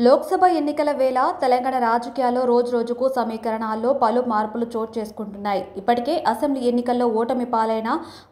లోక్సభ ఎన్నికల వేళ తెలంగాణ రాజకీయాల్లో రోజురోజుకు సమీకరణాల్లో పలు మార్పులు చోటు చేసుకుంటున్నాయి. ఇప్పటికే అసెంబ్లీ ఎన్నికల్లో ఓటమి పాలైన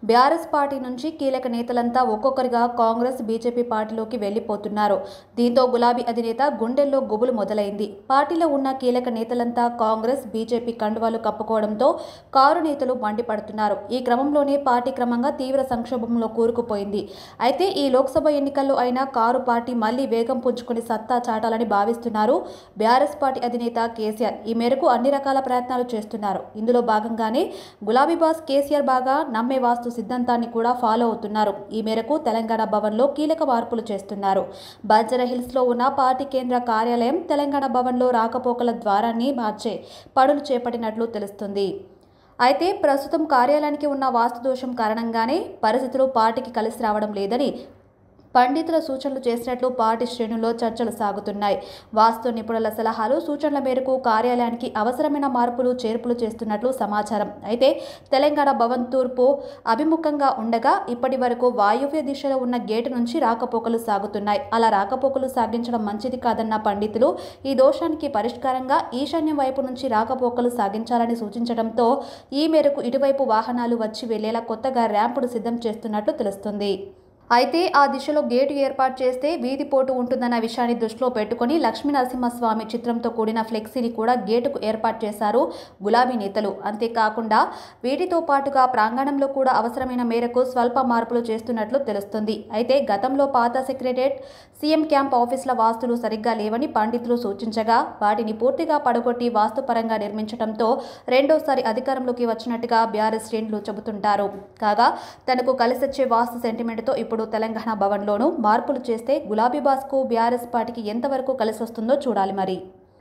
బీఆర్ఎస్ పార్టీ నుంచి కీలక నేతలంతా ఒక్కొక్కరిగా కాంగ్రెస్, బీజేపీ పార్టీలోకి వెళ్లిపోతున్నారు. దీంతో గులాబీ అధినేత గుండెల్లో గుబులు మొదలైంది. పార్టీలో ఉన్న కీలక నేతలంతా కాంగ్రెస్, బీజేపీ కండువాలు కప్పుకోవడంతో కారు నేతలు మండిపడుతున్నారు. ఈ క్రమంలోనే పార్టీ క్రమంగా తీవ్ర సంక్షోభంలో కూరుకుపోయింది. అయితే ఈ లోక్సభ ఎన్నికల్లో అయినా కారు పార్టీ మళ్లీ వేగం పుంజుకుని సత్తా చాటాలని భావిస్తున్నారు బీఆర్ఎస్ పార్టీ అధినేత కేసీఆర్. ఈ మేరకు అన్ని రకాల ప్రయత్నాలు చేస్తున్నారు. ఇందులో భాగంగానే గులాబీ బాస్ కేసీఆర్ బాగా నమ్మే వాస్తు సిద్ధాంతాన్ని కూడా ఫాలో అవుతున్నారు. ఈ మేరకు తెలంగాణ భవన్లో కీలక మార్పులు చేస్తున్నారు. బంజారా హిల్స్ లో ఉన్న పార్టీ కేంద్ర కార్యాలయం తెలంగాణ భవన్లో రాకపోకల ద్వారాన్ని మార్చే పనులు చేపట్టినట్లు తెలుస్తుంది. అయితే ప్రస్తుతం కార్యాలయానికి ఉన్న వాస్తు దోషం కారణంగానే పరిస్థితులు పార్టీకి కలిసి రావడం లేదని పండితుల సూచనలు చేసినట్లు పార్టీ శ్రేణుల్లో చర్చలు సాగుతున్నాయి. వాస్తు నిపుణుల సలహాలు, సూచనల మేరకు కార్యాలయానికి అవసరమైన మార్పులు, చేర్పులు చేస్తున్నట్లు సమాచారం. అయితే తెలంగాణ భవన్ తూర్పు అభిముఖంగా ఉండగా ఇప్పటి వరకు వాయువ్య దిశలో ఉన్న గేటు నుంచి రాకపోకలు సాగుతున్నాయి. అలా రాకపోకలు సాగించడం మంచిది కాదన్న పండితులు ఈ దోషానికి పరిష్కారంగా ఈశాన్యం వైపు నుంచి రాకపోకలు సాగించాలని సూచించడంతో ఈ మేరకు ఇటువైపు వాహనాలు వచ్చి వెళ్లేలా కొత్తగా ర్యాంపును సిద్ధం చేస్తున్నట్లు తెలుస్తుంది. అయితే ఆ దిశలో గేటు ఏర్పాటు చేస్తే వీధి పోటు ఉంటుందన్న విషయాన్ని దృష్టిలో పెట్టుకుని లక్ష్మీనరసింహస్వామి చిత్రంతో కూడిన ఫ్లెక్సీని కూడా గేటుకు ఏర్పాటు చేశారు గులాబీ నేతలు. అంతేకాకుండా వీటితో పాటుగా ప్రాంగణంలో కూడా అవసరమైన మేరకు స్వల్ప మార్పులు చేస్తున్నట్లు తెలుస్తుంది. అయితే గతంలో పాత సెక్రటరేట్, సీఎం క్యాంప్ ఆఫీసుల వాస్తులు సరిగ్గా లేవని పండితులు సూచించగా వాటిని పూర్తిగా పడగొట్టి వాస్తుపరంగా నిర్మించడంతో రెండోసారి అధికారంలోకి వచ్చినట్టుగా బీఆర్ఎస్ శ్రేణులు చెబుతుంటారు. కాగా తనకు కలిసొచ్చే వాస్తు సెంటిమెంట్తో ఇప్పుడు తెలంగాణ భవన్లోనూ మార్పులు చేస్తే గులాబీ బాస్కు బీఆర్ఎస్ పార్టీకి ఎంతవరకు కలిసొస్తుందో చూడాలి మరి.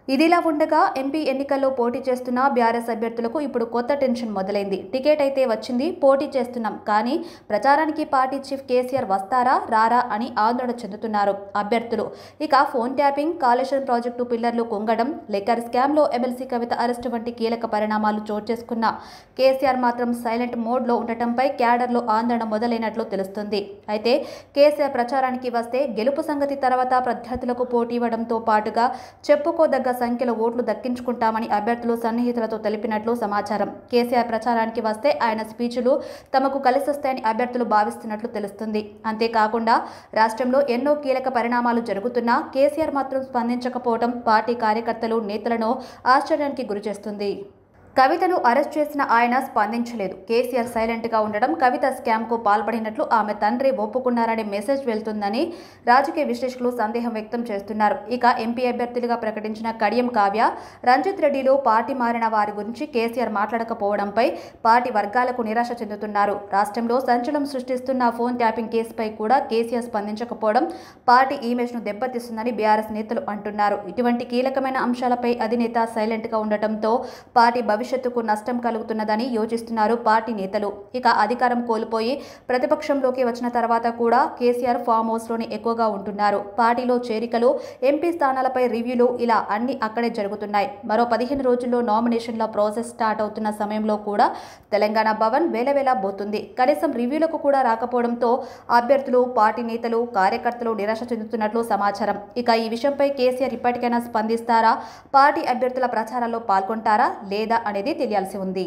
ఇదిలా ఉండగా ఎంపీ ఎన్నికల్లో పోటీ చేస్తున్న బీఆర్ఎస్ అభ్యర్థులకు ఇప్పుడు కొత్త టెన్షన్ మొదలైంది. టికెట్ అయితే వచ్చింది, పోటీ చేస్తున్నాం, కానీ ప్రచారానికి పార్టీ చీఫ్ కేసీఆర్ వస్తారా రారా అని ఆందోళన చెందుతున్నారు అభ్యర్థులు. ఇక ఫోన్ ట్యాపింగ్, కాళేశ్వరం ప్రాజెక్టు పిల్లర్లు కుంగడం, లిక్కర్ స్కామ్లో ఎమ్మెల్సీ కవిత అరెస్టు వంటి కీలక పరిణామాలు చోటు చేసుకున్న కేసీఆర్ మాత్రం సైలెంట్ మోడ్లో ఉండటంపై క్యాడర్లో ఆందోళన మొదలైనట్లు తెలుస్తుంది. అయితే కేసీఆర్ ప్రచారానికి వస్తే గెలుపు సంగతి తర్వాత ప్రత్యర్థులకు పోటీ ఇవ్వడంతో పాటుగా చెప్పుకోదగ్గ సంఖ్యలో ఓట్లు దక్కించుకుంటామని అభ్యర్థులు సన్నిహితులతో తెలిపినట్లు సమాచారం. కేసీఆర్ ప్రచారానికి వస్తే ఆయన స్పీచ్లు తమకు కలిసొస్తాయని అభ్యర్థులు భావిస్తున్నట్లు తెలుస్తుంది. అంతేకాకుండా రాష్ట్రంలో ఎన్నో కీలక పరిణామాలు జరుగుతున్నా కేసీఆర్ మాత్రం స్పందించకపోవడం పార్టీ కార్యకర్తలు, నేతలను ఆశ్చర్యానికి గురిచేస్తుంది. కవితను అరెస్ట్ చేసిన ఆయన స్పందించలేదు. కేసీఆర్ సైలెంట్గా ఉండడం కవిత స్కామ్కు పాల్పడినట్లు ఆమె తండ్రి ఒప్పుకున్నారనే మెసేజ్ వెళ్తుందని రాజకీయ విశ్లేషకులు సందేహం వ్యక్తం చేస్తున్నారు. ఇక ఎంపీ అభ్యర్థులుగా ప్రకటించిన కడియం కావ్య, రంజిత్ రెడ్డిలు పార్టీ మారిన వారి గురించి కేసీఆర్ మాట్లాడకపోవడంపై పార్టీ వర్గాలకు నిరాశ చెందుతున్నారు. రాష్ట్రంలో సంచలనం సృష్టిస్తున్న ఫోన్ ట్యాపింగ్ కేసుపై కూడా కేసీఆర్ స్పందించకపోవడం పార్టీ ఇమేజ్ను దెబ్బతీస్తుందని బీఆర్ఎస్ నేతలు అంటున్నారు. ఇటువంటి కీలకమైన అంశాలపై అధినేత సైలెంట్గా ఉండటంతో పార్టీ భవిష్యత్తుకు నష్టం కలుగుతున్నదని యోచిస్తున్నారు పార్టీ నేతలు. ఇక అధికారం కోల్పోయి ప్రతిపక్షంలోకి వచ్చిన తర్వాత కూడా కేసీఆర్ ఫామ్ హౌస్లోనే ఎక్కువగా ఉంటున్నారు. పార్టీలో చేరికలు, ఎంపీ స్థానాలపై రివ్యూలు ఇలా అన్ని అక్కడే జరుగుతున్నాయి. మరో 15 రోజుల్లో నామినేషన్ల ప్రాసెస్ స్టార్ట్ అవుతున్న సమయంలో కూడా తెలంగాణ భవన్ వేలవేలా పోతుంది. కనీసం రివ్యూలకు కూడా రాకపోవడంతో అభ్యర్థులు, పార్టీ నేతలు, కార్యకర్తలు నిరాశ చెందుతున్నట్లు సమాచారం. ఇక ఈ విషయంపై కేసీఆర్ ఇప్పటికైనా స్పందిస్తారా, పార్టీ అభ్యర్థుల ప్రచారాల్లో పాల్గొంటారా లేదా అనేది తెలియాల్సి ఉంది.